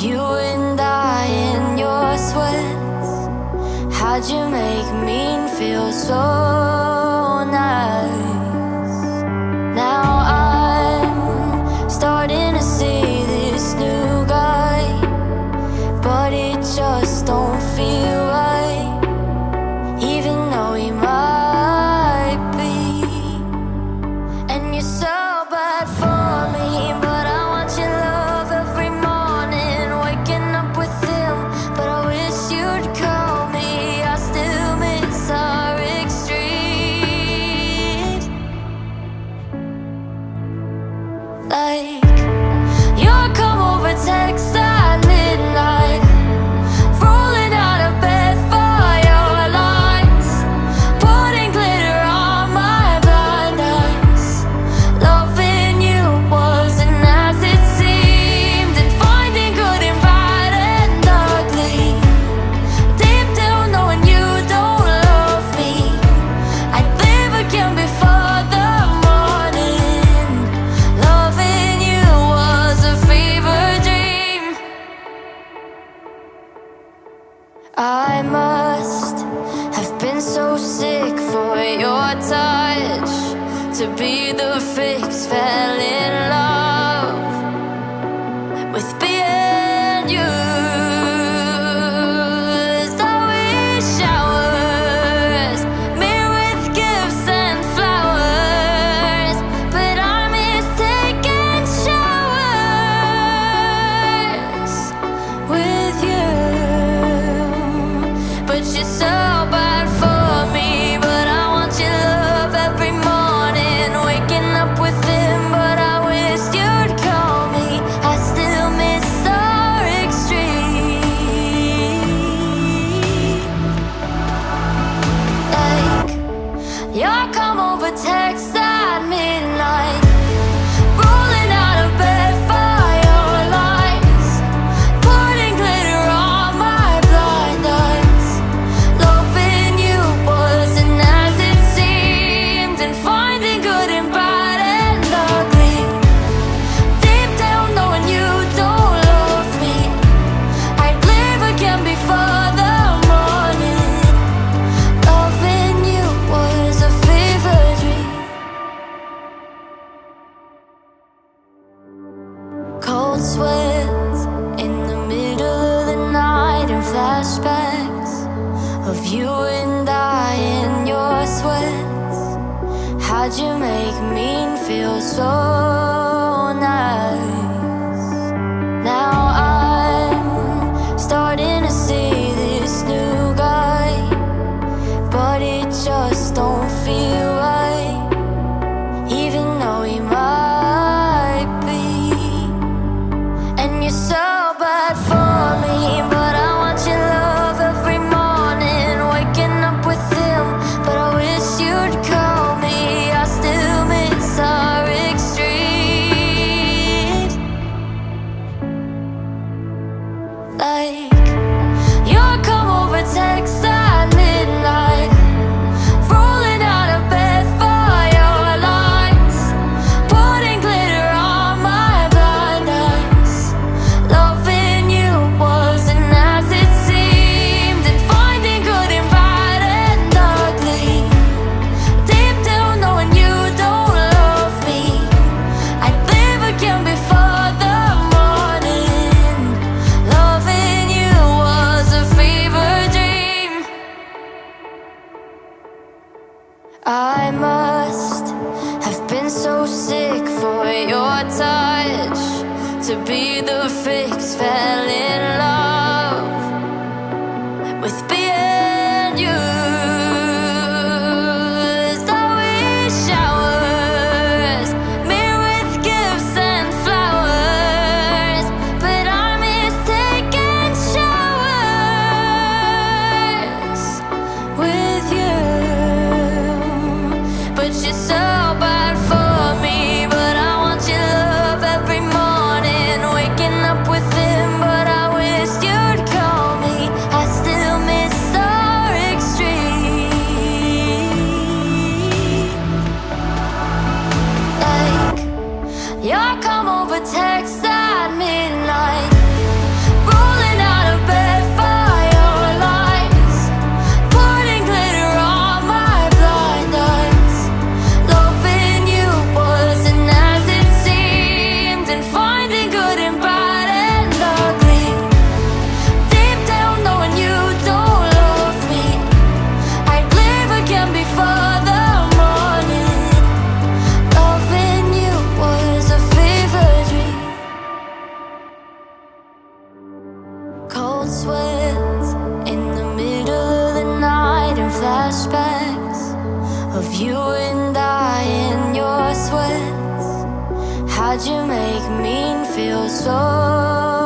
you and I in your sweats. How'd you make me feel so nice? Now I'm starting to see this new guy, but it just don't feel right, even though he might be. And you're so bad for me, but I want your love every morning, waking up with him, but I wish you'd call me. I still miss our extremes. Like your come over text at midnight, rolling out of bed for your lies, putting glitter on my blind eyes. Loving you wasn't as it seemed, and finding good and bad and ugly. Deep down knowing you don't love me, I'd live again before the morning. Loving you was a fever dream. I must have been so sick for your touch to be the fix. Fell in love with being used. I wish showers, mirror with gifts and flowers, but I miss taking showers with you. But you're so bad for me, but I want your love every morning, waking up with him, but I wish you'd call me. I still miss our extremes. Like your come over text at midnight, rolling out of bed for your lies, putting glitter on my blind eyes. Loving you wasn't as it seemed, and finding good and bad and ugly. Deep down knowing you don't love me, I'd live again before the morning. Loving you was a fever dream. Cold sweats in the middle of the night, and flashbacks of you and I in your sweats. How'd you make me feel so nice? Now I'm starting to see this new guy, but it just don't feel right, even though he might be. And you're so bad for me, but I want your love every morning, waking up with him, but I wish you'd call me. I still miss our extremes. Like your come over text at midnight, rolling out of bed for your lies, putting glitter on my blind eyes. Loving you wasn't as it seemed, and finding good and bad and ugly. Deep down knowing you don't love me, I'd live again before the morning. Loving you was a fever dream. I must have been so sick for your touch to be the fix. Fell in love with being used. I wish showers, mirror with gifts and flowers, but I miss taking showers with you. But you're so bad for me, but I want your love every morning, waking up with him, but I sweats in the middle of the night, and flashbacks of you and I in your sweats. How'd you make me feel so